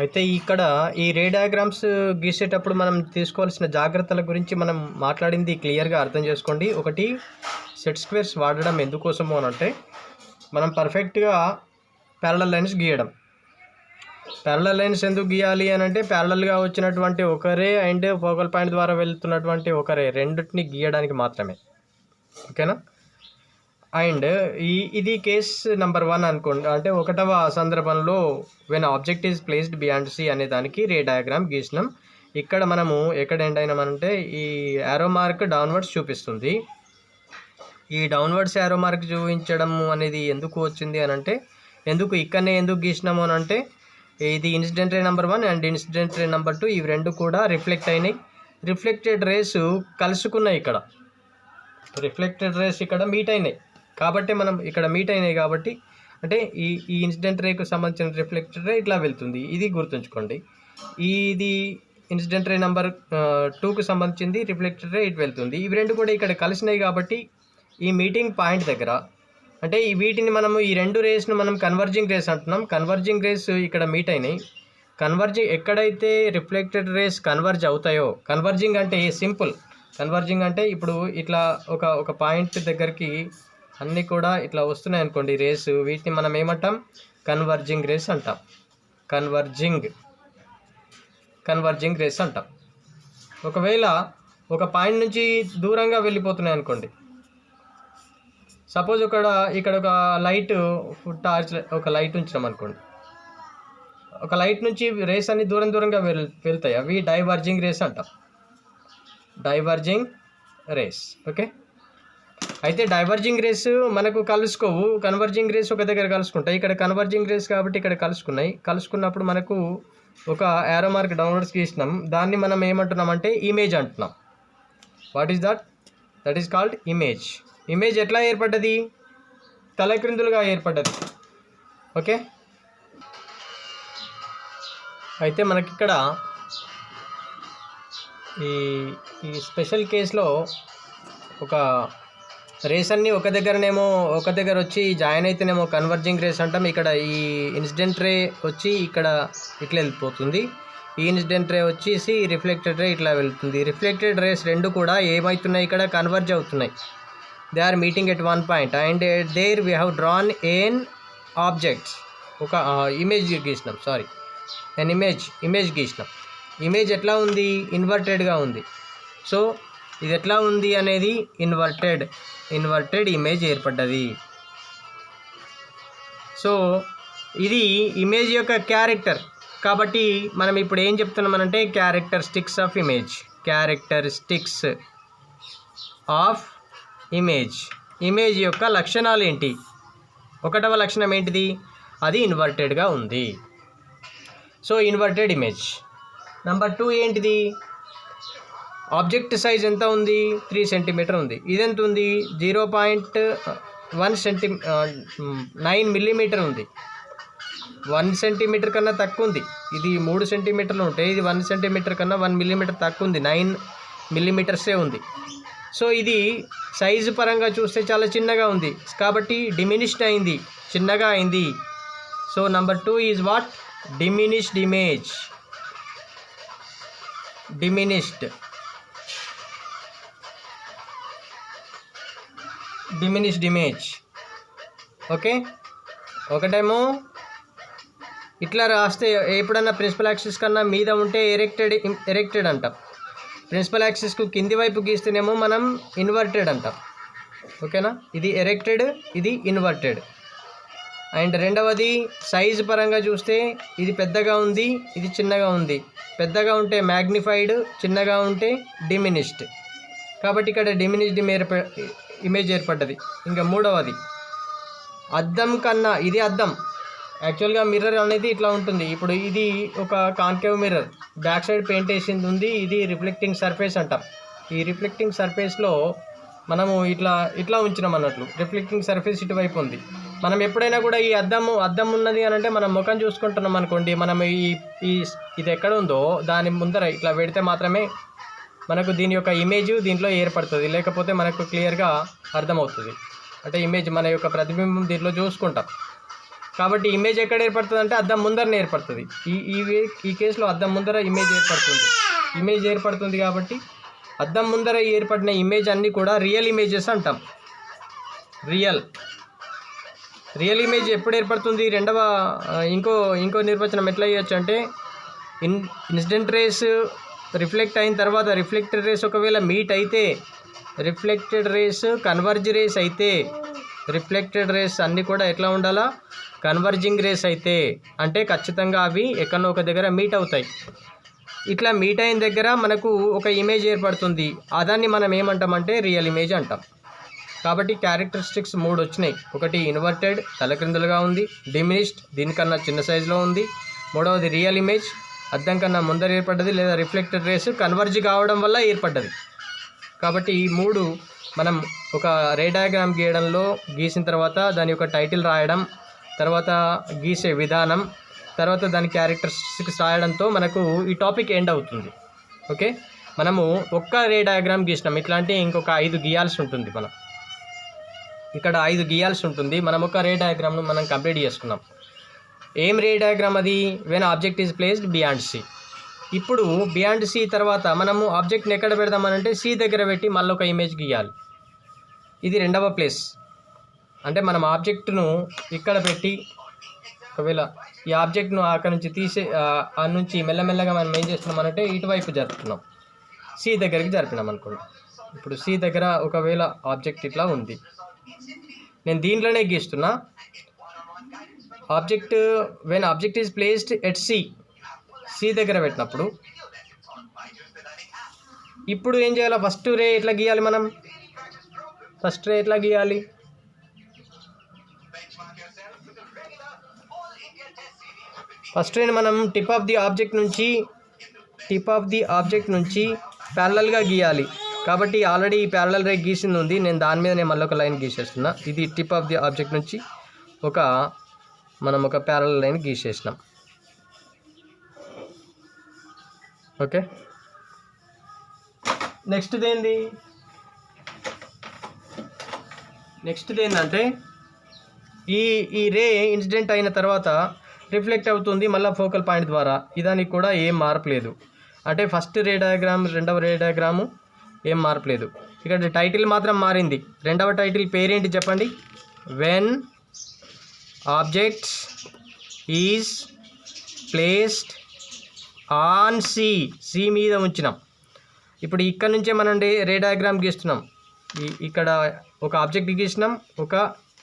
అయితే ఇక్కడ ఈ రే డయాగ్రామ్స్ గీసేటప్పుడు మనం తీసుకోవాల్సిన జాగ్రత్తల గురించి మనం మాట్లాడింది క్లియర్గా అర్థం చేసుకోండి. ఒకటి, సెట్ స్క్వేర్స్ వాడడం ఎందుకోసము అని అంటే మనం పర్ఫెక్ట్గా ప్యారలల్ లైన్స్ గీయడం. ప్యారలల్ లైన్స్ ఎందుకు గీయాలి అని అంటే ప్యారలల్గా వచ్చినటువంటి ఒక రే అండ్ ఫోకల్ పాయింట్ ద్వారా వెళ్తున్నటువంటి ఒక రే రెండింటిని గీయడానికి మాత్రమే. ఓకేనా? అండ్ ఇది కేస్ నెంబర్ 1 అనుకోండి. అంటే ఒకటవ సందర్భంలో when object is placed beyond C అనే దానికి రే డయాగ్రామ్ గీసినాం. ఇక్కడ మనము ఎక్కడ ఎండ్ అయినామనంటే ఈ యారో మార్క్ డౌన్వర్డ్స్ చూపిస్తుంది. ఈ డౌన్వర్డ్స్ యారో మార్క్ చూపించడం అనేది ఎందుకు వచ్చింది అని అంటే ఇక్కడనే ఎందుకు గీసినాము అని అంటే ఇది incident ray number 1 and incident ray number 2 ఇవి రెండు కూడా రిఫ్లెక్ట్ అయినాయి. రిఫ్లెక్టెడ్ రేస్ కలుసుకున్నాయి. ఇక్కడ రిఫ్లెక్టెడ్ రేస్ ఇక్కడ మీట్ అయినాయి కాబట్టి మనం ఇక్కడ మీట్ అయినాయి కాబట్టి అంటే ఈ ఇన్సిడెంట్ రేకు సంబంధించిన రిఫ్లెక్టెడ్ రే ఇట్లా వెళ్తుంది. ఇది గుర్తుంచుకోండి. ఇది ఇన్సిడెంట్ రే నెంబర్ 2కు సంబంధించింది రిఫ్లెక్టెడ్ రే ఇటు వెళ్తుంది. ఇవి రెండు కూడా ఇక్కడ కలిసినాయి కాబట్టి ఈ మీటింగ్ పాయింట్ దగ్గర అంటే వీటిని మనము ఈ రెండు రేస్ను మనం కన్వర్జింగ్ రేస్ అంటున్నాం. కన్వర్జింగ్ రేస్ ఇక్కడ మీట్ అయినాయి. ఎక్కడైతే రిఫ్లెక్టెడ్ రేస్ కన్వర్జ్ అవుతాయో, కన్వర్జింగ్ అంటే సింపుల్. కన్వర్జింగ్ అంటే ఇప్పుడు ఇట్లా ఒక పాయింట్ దగ్గరికి అన్నీ కూడా ఇట్లా వస్తున్నాయి అనుకోండి రేసు, వీటిని మనం ఏమంటాం? కన్వర్జింగ్ రేస్ అంటాం. కన్వర్జింగ్ రేస్ అంటాం. ఒకవేళ ఒక పాయింట్ నుంచి దూరంగా వెళ్ళిపోతున్నాయి అనుకోండి, సపోజ్ ఇక్కడ ఒక లైట్ టార్చ్ ఒక లైట్ ఉంచినాం అనుకోండి, ఒక లైట్ నుంచి రేస్ అన్ని దూరంగా వెళ్తాయి. అవి డైవర్జింగ్ రేస్ అంటాం. Diverging rays. ఓకే. అయితే డైవర్జింగ్ రేస్ మనకు కలుసుకోవు, కన్వర్జింగ్ రేస్ ఒక దగ్గర కలుసుకుంటాయి. ఇక్కడ కన్వర్జింగ్ రేస్ కాబట్టి ఇక్కడ కలుసుకున్నప్పుడు మనకు ఒక యారో మార్క్ డౌన్వర్డ్స్ గీసినాం. దాన్ని మనం ఏమంటున్నాం అంటే ఇమేజ్ అంటున్నాం. What is that is called image. Image ఎట్లా ఏర్పడ్డది? తలక్రిందులుగా ఏర్పడ్డది. ఓకే. అయితే మనకిక్కడ ఈ స్పెషల్ కేసులో ఒక రేస్ అన్నీ ఒక దగ్గర వచ్చి జాయిన్ అయితేనేమో కన్వర్జింగ్ రేస్ అంటాం. ఇక్కడ ఈ ఇన్సిడెంట్ రే వచ్చి ఇక్కడ ఇట్లా వెళ్ళిపోతుంది. ఈ ఇన్సిడెంట్ రే వచ్చేసి రిఫ్లెక్టెడ్ రే ఇట్లా వెళ్తుంది. రిఫ్లెక్టెడ్ రేస్ రెండు కూడా ఏమవుతున్నాయి? ఇక్కడ కన్వర్జ్ అవుతున్నాయి. They are meeting at one point and there we have drawn an objects. ఒక ఇమేజ్ గీసినాం. ఇమేజ్ గీసినాం. ఇమేజ్ ఎట్లా ఉంది? ఇన్వర్టెడ్గా ఉంది. సో ఇది ఎట్లా ఉంది అనేది ఇన్వర్టెడ్ ఇమేజ్ ఏర్పడ్డది. సో ఇది ఇమేజ్ యొక్క క్యారెక్టర్. కాబట్టి మనం ఇప్పుడు ఏం చెప్తున్నామనంటే క్యారెక్టరిస్టిక్స్ ఆఫ్ ఇమేజ్ యొక్క లక్షణాలు ఏంటి? ఒకటవ లక్షణం ఏంటిది? అది ఇన్వర్టెడ్గా ఉంది. So inverted image. నెంబర్ 2 ఏంటిది? ఆబ్జెక్ట్ సైజ్ ఎంత ఉంది? 3 సెంటీమీటర్ ఉంది. ఇదెంత ఉంది? 0.9 మిల్లీమీటర్ ఉంది. 1 సెంటీమీటర్ కన్నా తక్కువ ఉంది. ఇది 3 సెంటీమీటర్లు ఉంటాయి. ఇది 1 సెంటీమీటర్ కన్నా 1 మిల్లీమీటర్ తక్కువ ఉంది. 9 మిల్లీమీటర్సే ఉంది. సో ఇది సైజు పరంగా చూస్తే చాలా చిన్నగా ఉంది కాబట్టి డిమినిష్డ్ అయింది, చిన్నగా అయింది. So number 2 is what? Diminished image. Diminished image. Okay. ఇట్లా రాస్తే ఎప్పుడన్నా ప్రిన్సిపల్ యాక్సిస్ కన్నా మీద ఉంటే ఎరెక్టెడ్ అంటాం. ప్రిన్సిపల్ యాక్సిస్కు కింది వైపు గీస్తేనేమో మనం ఇన్వర్టెడ్ అంటాం. ఓకేనా? ఇది ఎరెక్టెడ్, ఇది ఇన్వర్టెడ్. అండ్ రెండవది సైజు పరంగా చూస్తే ఇది పెద్దగా ఉంది, ఇది చిన్నగా ఉంది. పెద్దగా ఉంటే మ్యాగ్నిఫైడ్, చిన్నగా ఉంటే డిమినిష్డ్. కాబట్టి ఇక్కడ డిమినిష్డ్ ఇమేజ్ ఏర్పడ్డది. ఇంకా మూడవది అద్దం కన్నా, ఇది అద్దం. యాక్చువల్గా మిర్రర్ అనేది ఇట్లా ఉంటుంది. ఇప్పుడు ఇది ఒక concave mirror, back side paint వేసింది ఉంది. ఇది రిఫ్లెక్టింగ్ సర్ఫేస్ అంటాం. ఈ రిఫ్లెక్టింగ్ సర్ఫేస్లో మనము ఇట్లా ఉంచినాం అన్నట్లు. రిఫ్లెక్టింగ్ సర్ఫేస్ ఇటువైపు ఉంది. మనం ఎప్పుడైనా కూడా ఈ అద్దం ఉన్నది అని అంటే మనం ముఖం చూసుకుంటున్నాం అనుకోండి, మనం ఇది ఎక్కడ ఉందో దాని ముందర ఇట్లా పెడితే మాత్రమే మనకు దీని యొక్క ఇమేజ్ దీంట్లో ఏర్పడుతుంది. లేకపోతే మనకు క్లియర్గా అర్థమవుతుంది. అంటే ఇమేజ్ మన యొక్క ప్రతిబింబం దీంట్లో చూసుకుంటాం. కాబట్టి ఇమేజ్ ఎక్కడ ఏర్పడుతుంది అంటే అద్దం ముందరనే ఏర్పడుతుంది. ఈ కేసులో అద్దం ముందర ఇమేజ్ ఏర్పడుతుంది కాబట్టి అద్దం ముందర ఏర్పడిన ఇమేజ్ అన్నీ కూడా రియల్ ఇమేజెస్ అంటాం. రియల్ ఇమేజ్ ఎప్పుడు ఏర్పడుతుంది? ఇంకో నిర్వచనం ఎట్లా ఇవ్వచ్చు అంటే ఇన్సిడెంట్ రేస్ రిఫ్లెక్ట్ అయిన తర్వాత రిఫ్లెక్టెడ్ రేస్ ఒకవేళ మీట్ అయితే, రిఫ్లెక్టెడ్ రేస్ కన్వర్జ్ రేస్ అయితే, రిఫ్లెక్టెడ్ రేస్ అన్నీ కూడా ఎట్లా ఉండాలా? కన్వర్జింగ్ రేస్ అయితే, అంటే ఖచ్చితంగా అవి ఎక్కడో ఒక దగ్గర మీట్ అవుతాయి. ఇట్లా మీట్ అయిన దగ్గర మనకు ఒక ఇమేజ్ ఏర్పడుతుంది. అదాన్ని మనం ఏమంటామంటే రియల్ ఇమేజ్ అంటాం. కాబట్టి క్యారెక్టరిస్టిక్స్ 3 వచ్చినాయి. ఒకటి ఇన్వర్టెడ్, తలక్రిందులుగా ఉంది. డిమినిష్డ్, దీనికన్నా చిన్న సైజులో ఉంది. మూడవది రియల్ ఇమేజ్, అద్దం కన్నా ముందర ఏర్పడ్డది, లేదా రిఫ్లెక్టెడ్ రేస్ కన్వర్జ్ కావడం వల్ల ఏర్పడ్డది. కాబట్టి ఈ 3 మనం ఒక రే డయాగ్రామ్ గీసిన తర్వాత దాని యొక్క టైటిల్ రాయడం, తర్వాత గీసే విధానం, తర్వాత దాని క్యారెక్టరిస్టిక్స్ రాయడంతో మనకు ఈ టాపిక్ ఎండ్ అవుతుంది. ఓకే, మనము ఒక్క రే డయాగ్రామ్ గీసినాం. ఇట్లాంటి ఇంకొక 5 గీయాల్సి ఉంటుంది. ఇక్కడ 5 గీయాల్సి ఉంటుంది. మనం ఒక రే డయాగ్రామ్ను మనం కంప్లీట్ చేసుకున్నాం. ఏం రే డయాగ్రామ్ అది? When object is placed beyond C. ఇప్పుడు బియాండ్ సి తర్వాత మనము ఆబ్జెక్ట్ని ఎక్కడ పెడదామనంటే సి దగ్గర పెట్టి మళ్ళీ ఒక ఇమేజ్ గీయాలి. ఇది రెండవ ప్లేస్. అంటే మనం ఆబ్జెక్ట్ను ఇక్కడ పెట్టి ఒకవేళ ఈ ఆబ్జెక్ట్ను అక్కడ నుంచి ఆ నుంచి మెల్లమెల్లగా మనం ఏం చేస్తున్నామనంటే ఇటువైపు జరుపుతున్నాం, సి దగ్గరికి జరిపినాం అనుకోండి. ఇప్పుడు సి దగ్గర ఒకవేళ ఆబ్జెక్ట్ ఇట్లా ఉంది, నేను దీంట్లోనే గీస్తున్నా. When object is placed at C దగ్గర పెట్టినప్పుడు ఇప్పుడు ఏం చేయాలి? ఫస్ట్ రే ఎట్లా గీయాలి? ఫస్ట్ రేని మనం టిప్ ఆఫ్ ది ఆబ్జెక్ట్ నుంచి ప్యారలల్గా గీయాలి. కాబట్టి ఆల్రెడీ ఈ ప్యారలల్ రే గీసింది ఉంది, నేను దాని మీద మళ్ళీ ఒక లైన్ గీసేస్తున్నా. ఇది టిప్ ఆఫ్ ది ఆబ్జెక్ట్ నుంచి మనం ఒక ప్యారలల్ లైన్ గీసేసినాం. ఓకే, నెక్స్ట్ ఏంటంటే ఈ రే ఇన్సిడెంట్ అయిన తర్వాత రిఫ్లెక్ట్ అవుతుంది మళ్ళీ ఫోకల్ పాయింట్ ద్వారా. ఇదానికి కూడా ఏం మార్పు లేదు. అంటే ఫస్ట్ రే డయాగ్రామ్, రెండవ రే డయాగ్రాము ఏం మార్పు లేదు. ఇక్కడ టైటిల్ మాత్రం మారింది. రెండవ టైటిల్ పేరేంటి చెప్పండి? When objects is placed on C మీద ఉంచినాం. ఇప్పుడు ఇక్కడ నుంచే మనం రే డయాగ్రామ్ గీస్తున్నాం. ఇక్కడ ఒక ఆబ్జెక్ట్ గీసినాం, ఒక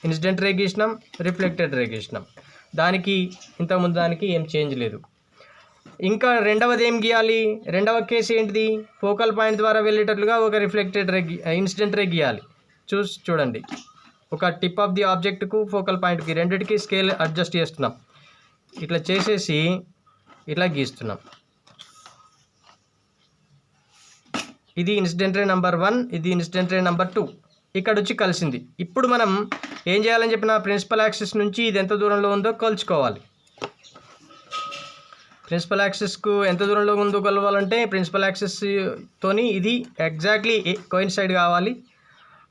ఇన్సిడెంట్ రే గీసినాం, రిఫ్లెక్టెడ్ రే గీసినాం. ఇంతకుముందు దానికి ఏం చేంజ్ లేదు. ఇంకా రెండవది ఏం గీయాలి? రెండవ కేసు ఏంటిది? ఫోకల్ పాయింట్ ద్వారా వెళ్ళేటట్లుగా ఒక రిఫ్లెక్టెడ్ రే ఇన్సిడెంట్ రే గీయాలి. చూడండి, ఒక టిప్ ఆఫ్ ది ఆబ్జెక్ట్కు ఫోకల్ పాయింట్కి రెండింటికి స్కేల్ అడ్జస్ట్ చేస్తున్నాం. ఇట్లా చేసేసి ఇట్లా గీస్తున్నాం. ఇది ఇన్సిడెంట్ రే నెంబర్ 1, ఇది ఇన్సిడెంట్ రే నెంబర్ 2. ఇక్కడ వచ్చి కలిసింది. ఇప్పుడు మనం ఏం చేయాలని చెప్పిన ప్రిన్సిపల్ యాక్సిస్ నుంచి ఇది ఎంత దూరంలో ఉందో కొలుచుకోవాలి. ప్రిన్సిపల్ యాక్సిస్కు ఎంత దూరంలో ఉందో కొలవాలంటే ప్రిన్సిపల్ యాక్సిస్తోని ఇది ఎగ్జాక్ట్లీ కోయిన్సైడ్ కావాలి.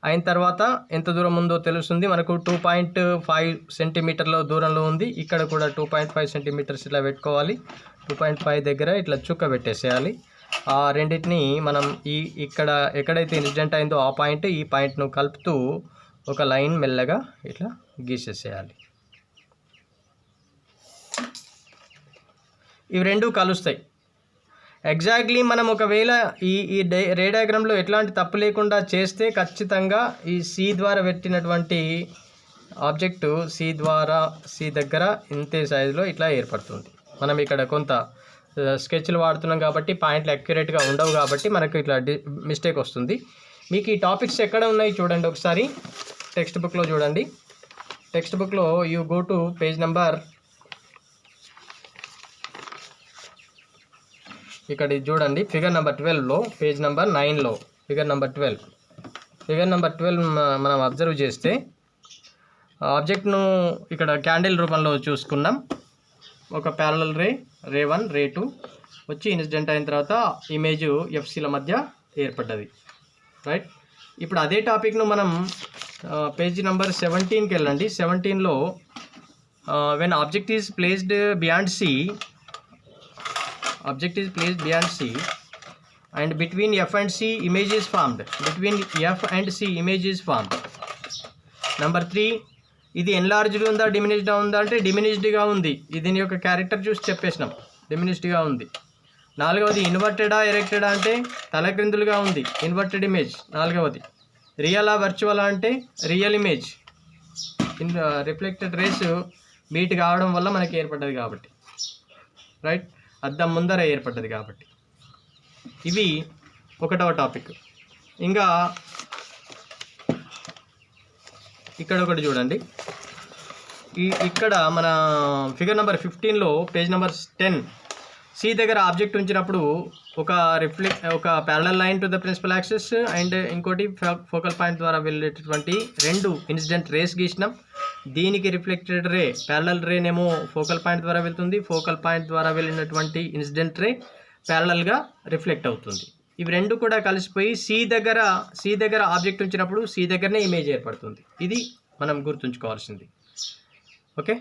అయిన తర్వాత ఎంత దూరం ఉందో తెలుస్తుంది. మనకు 2.5 సెంటీమీటర్ల దూరంలో ఉంది. ఇక్కడ కూడా 2.5 సెంటీమీటర్స్ ఇట్లా పెట్టుకోవాలి. 2.5 దగ్గర ఇట్లా చుక్క పెట్టేసేయాలి. ఆ రెండింటిని మనం ఇక్కడ ఎక్కడైతే ఇన్సిడెంట్ అయిందో ఈ పాయింట్ను కలుపుతూ ఒక లైన్ మెల్లగా ఇట్లా గీసేసేయాలి. ఇవి రెండు కలుస్తాయి. ఎగ్జాక్ట్లీ మనం ఒకవేళ ఈ రే డయాగ్రామ్లో ఎట్లాంటి తప్పు లేకుండా చేస్తే ఖచ్చితంగా ఈ సి ద్వారా పెట్టినటువంటి ఆబ్జెక్టు సి దగ్గర ఇంతే సైజులో ఇట్లా ఏర్పడుతుంది. మనం ఇక్కడ కొంత స్కెచ్లు వాడుతున్నాం కాబట్టి పాయింట్లు అక్యురేట్గా ఉండవు కాబట్టి మనకు ఇట్లా మిస్టేక్ వస్తుంది. మీకు ఈ టాపిక్స్ ఎక్కడ ఉన్నాయి చూడండి ఒకసారి. టెక్స్ట్ బుక్లో చూడండి. టెక్స్ట్ బుక్లో you go to page number, ఇక్కడ చూడండి ఫిగర్ నెంబర్ 12లో, పేజ్ నెంబర్ 9లో ఫిగర్ నెంబర్ 12 మనం అబ్జర్వ్ చేస్తే ఆబ్జెక్ట్ను ఇక్కడ క్యాండిల్ రూపంలో చూసుకున్నాం. ఒక ప్యారలల్ రే 1, రే 2 వచ్చి ఇన్సిడెంట్ అయిన తర్వాత ఇమేజ్ ఎఫ్సీల మధ్య ఏర్పడ్డది. రైట్. ఇప్పుడు అదే టాపిక్ను మనం పేజీ నెంబర్ 17కి వెళ్ళండి. 17లో when object is placed beyond C, and between F and C image is formed. Number 3, ఇది ఎన్లార్జ్డ్ ఉందా డిమినిష్డ్ ఉందా అంటే డిమినిష్డ్గా ఉంది. దీని యొక్క క్యారెక్టర్ చూసి చెప్పేసినాం, డిమినిష్డ్గా ఉంది. 4వది ఇన్వర్టెడా ఎరెక్టెడా అంటే తలక్రిందులుగా ఉంది, ఇన్వర్టెడ్ ఇమేజ్. 4వది రియలా వర్చువలా అంటే real image. Reflected race beat కావడం వల్ల మనకి ఏర్పడ్డది కాబట్టి, రైట్, అద్దం ముందర ఏర్పడ్డది కాబట్టి. ఇవి 1వ టాపిక్. ఇంకా ఇక్కడ ఒకటి చూడండి, ఇక్కడ మన ఫిగర్ నెంబర్ 15లో పేజ్ నెంబర్ 10, సి దగ్గర ఆబ్జెక్ట్ ఉంచినప్పుడు ఒక parallel line to the principal axis and ఇంకోటి ఫోకల్ పాయింట్ ద్వారా వెళ్ళేటటువంటి 2 ఇన్సిడెంట్ రేస్ గీసినాం. దీనికి రిఫ్లెక్టెడ్ రే, ప్యారలల్ రేనేమో ఫోకల్ పాయింట్ ద్వారా వెళ్తుంది, ఫోకల్ పాయింట్ ద్వారా వెళ్ళినటువంటి ఇన్సిడెంట్ రే ప్యారలల్గా రిఫ్లెక్ట్ అవుతుంది. ఇవి 2 కూడా కలిసిపోయి సి దగ్గర ఆబ్జెక్ట్ ఉంచినప్పుడు సి దగ్గరనే ఇమేజ్ ఏర్పడుతుంది. ఇది మనం గుర్తుంచుకోవాల్సింది. ఓకే.